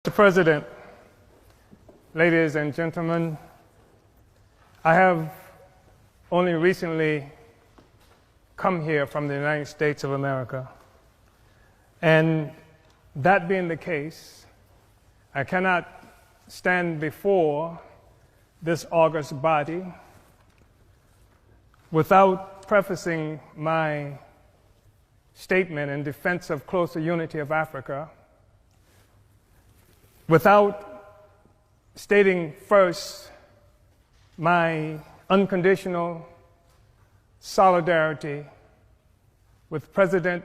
Mr. President, ladies and gentlemen, I have only recently come here from the United States of America. And that being the case, I cannot stand before this august body without prefacing my statement in defense of closer unity of Africa, without stating first my unconditional solidarity with President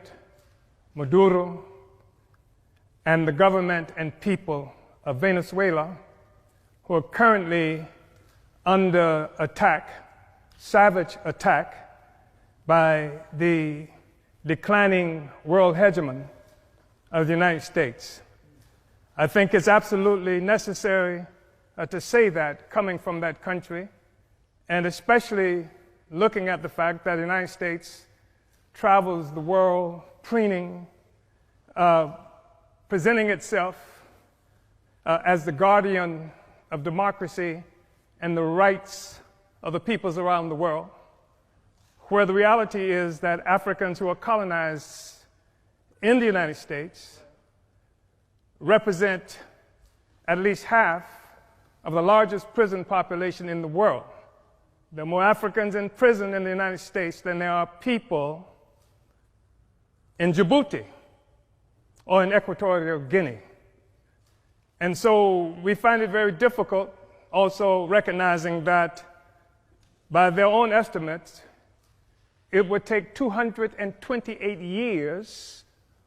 Maduro and the government and people of Venezuela, who are currently under attack, savage attack, by the declining world hegemon of the United States. I think it's absolutely necessary to say that coming from that country, and especially looking at the fact that the United States travels the world preening, presenting itself as the guardian of democracy and the rights of the peoples around the world, where the reality is that Africans who are colonized in the United States represent at least half of the largest prison population in the world. There are more Africans in prison in the United States than there are people in Djibouti or in Equatorial Guinea. And so we find it very difficult, also recognizing that by their own estimates, it would take 228 years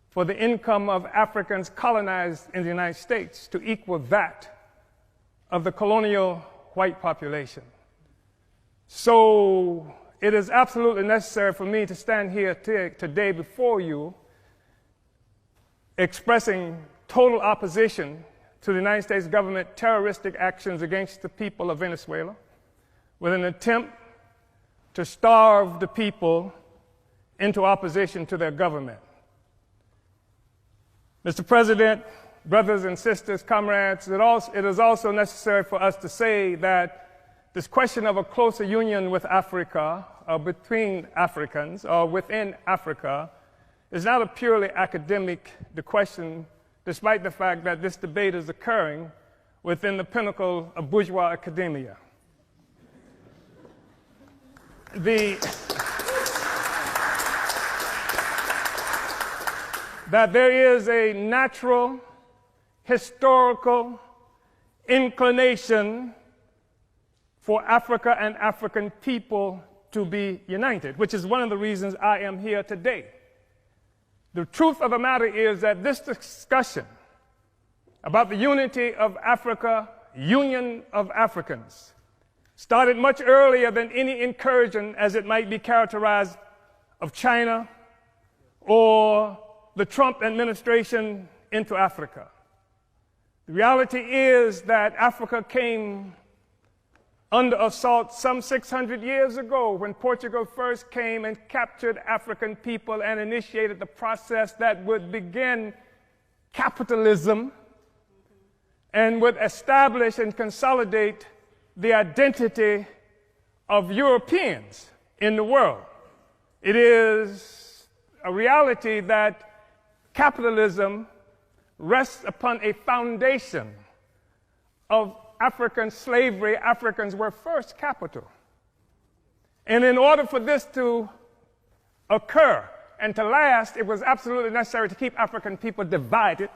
for the income of Africans colonized in the United States to equal that of the colonial white population. So it is absolutely necessary for me to stand here today before you expressing total opposition to the United States government terroristic actions against the people of Venezuela with an attempt to starve the people into opposition to their government. Mr. President, brothers and sisters, comrades, it is also necessary for us to say that this question of a closer union with Africa, or between Africans, or within Africa, is not a purely academic question, despite the fact that this debate is occurring within the pinnacle of bourgeois academia. That there is a natural, historical inclination for Africa and African people to be united, which is one of the reasons I am here today. The truth of the matter is that this discussion about the unity of Africa, union of Africans, started much earlier than any incursion, as it might be characterized, of China or the Trump administration into Africa. The reality is that Africa came under assault some 600 years ago when Portugal first came and captured African people and initiated the process that would begin capitalism and would establish and consolidate the identity of Europeans in the world. It is a reality that capitalism rests upon a foundation of African slavery. Africans were first capital. And in order for this to occur and to last, it was absolutely necessary to keep African people divided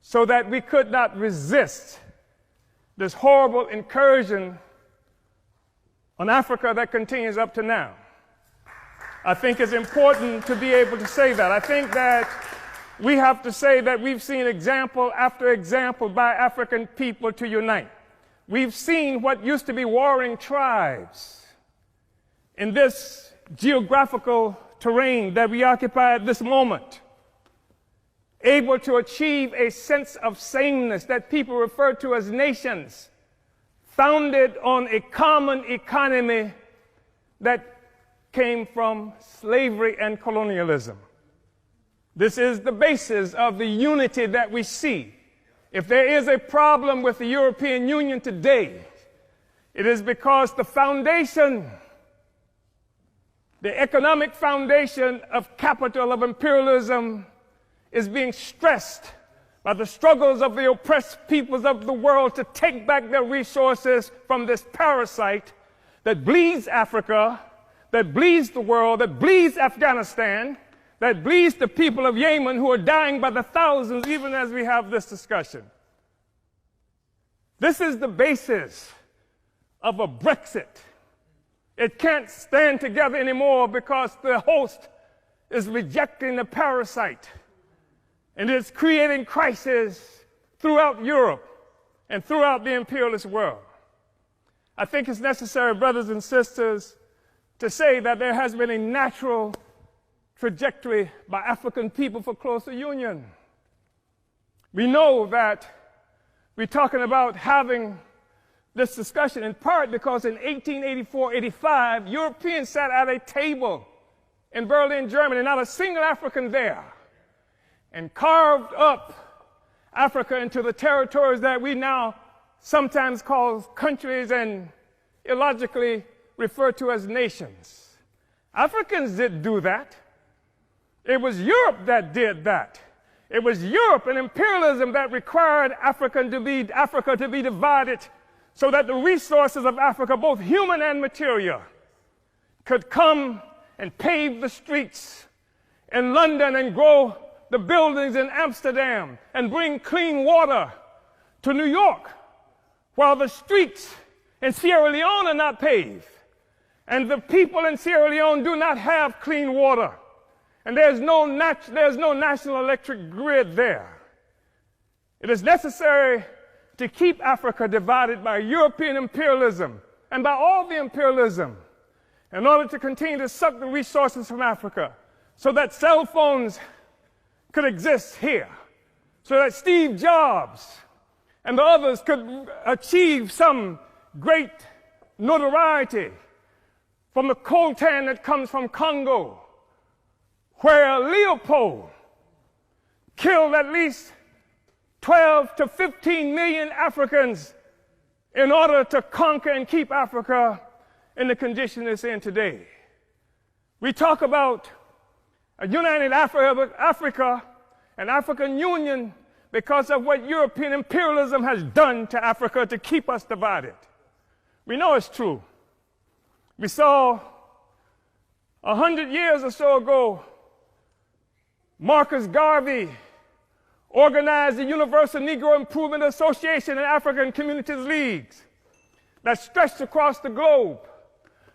so that we could not resist this horrible incursion on Africa that continues up to now. I think it's important to be able to say that. I think that we have to say that we've seen example after example by African people to unite. We've seen what used to be warring tribes in this geographical terrain that we occupy at this moment, able to achieve a sense of sameness that people refer to as nations, founded on a common economy that came from slavery and colonialism. This is the basis of the unity that we see If there is a problem with the European Union today, it is because the foundation, the economic foundation of capital, of imperialism, is being stressed by the struggles of the oppressed peoples of the world to take back their resources from this parasite that bleeds Africa, that bleeds the world, that bleeds Afghanistan, that bleeds the people of Yemen who are dying by the thousands even as we have this discussion. This is the basis of a Brexit. It can't stand together anymore because the host is rejecting the parasite. And it's creating crisis throughout Europe and throughout the imperialist world. I think it's necessary, brothers and sisters, to say that there has been a natural trajectory by African people for closer union. We know that we're talking about having this discussion in part because in 1884-85, Europeans sat at a table in Berlin, Germany, not a single African there, and carved up Africa into the territories that we now sometimes call countries and illogically refer to as nations. Africans didn't do that. It was Europe that did that. It was Europe and imperialism that required Africa to be divided so that the resources of Africa, both human and material, could come and pave the streets in London and grow the buildings in Amsterdam and bring clean water to New York, while the streets in Sierra Leone are not paved. And the people in Sierra Leone do not have clean water. And there's no national electric grid there. It is necessary to keep Africa divided by European imperialism and by all the imperialism in order to continue to suck the resources from Africa so that cell phones could exist here, so that Steve Jobs and the others could achieve some great notoriety from the coltan that comes from Congo, where Leopold killed at least 12 to 15 million Africans in order to conquer and keep Africa in the condition it's in today. We talk about a united Africa and African Union because of what European imperialism has done to Africa to keep us divided. We know it's true. We saw 100 years or so ago, Marcus Garvey organized the Universal Negro Improvement Association and African Communities Leagues that stretched across the globe.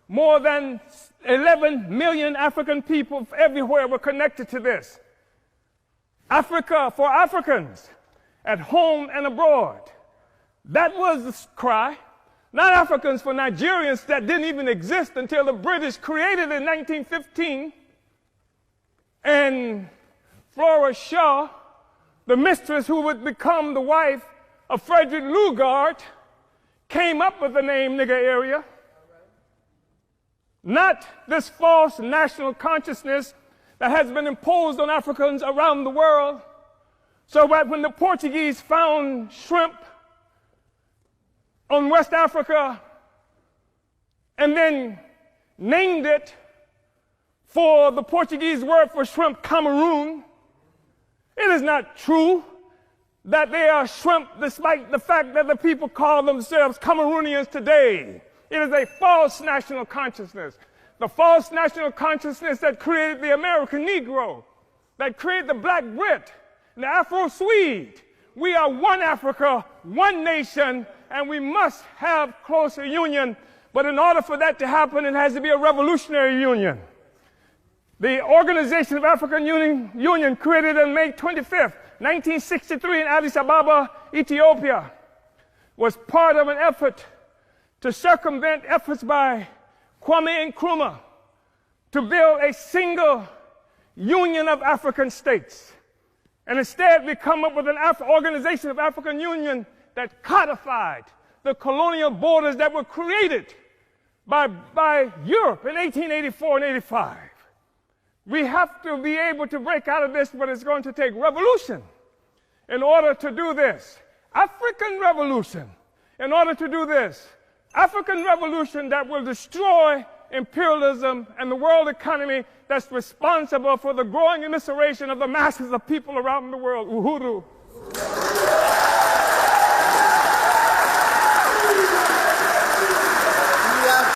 More than 11 million African people everywhere were connected to this. Africa for Africans, at home and abroad. That was the cry. Not Africans for Nigerians that didn't even exist until the British created it in 1915. And Flora Shaw, the mistress who would become the wife of Frederick Lugard, came up with the name nigger area. Not this false national consciousness that has been imposed on Africans around the world, so that when the Portuguese found shrimp on West Africa and then named it for the Portuguese word for shrimp, Cameroon, it is not true that they are shrimp despite the fact that the people call themselves Cameroonians today. It is a false national consciousness. The false national consciousness that created the American Negro, that created the Black Brit, and the Afro-Swede. We are one Africa, one nation, and we must have closer union. But in order for that to happen, it has to be a revolutionary union. The Organization of African Union, created on May 25th, 1963 in Addis Ababa, Ethiopia, was part of an effort to circumvent efforts by Kwame Nkrumah to build a single union of African states. And instead, we come up with an Organization of African Union that codified the colonial borders that were created by Europe in 1884 and 85. We have to be able to break out of this, but it's going to take revolution in order to do this. African revolution in order to do this. African revolution that will destroy imperialism and the world economy that's responsible for the growing immiseration of the masses of people around the world. Uhuru.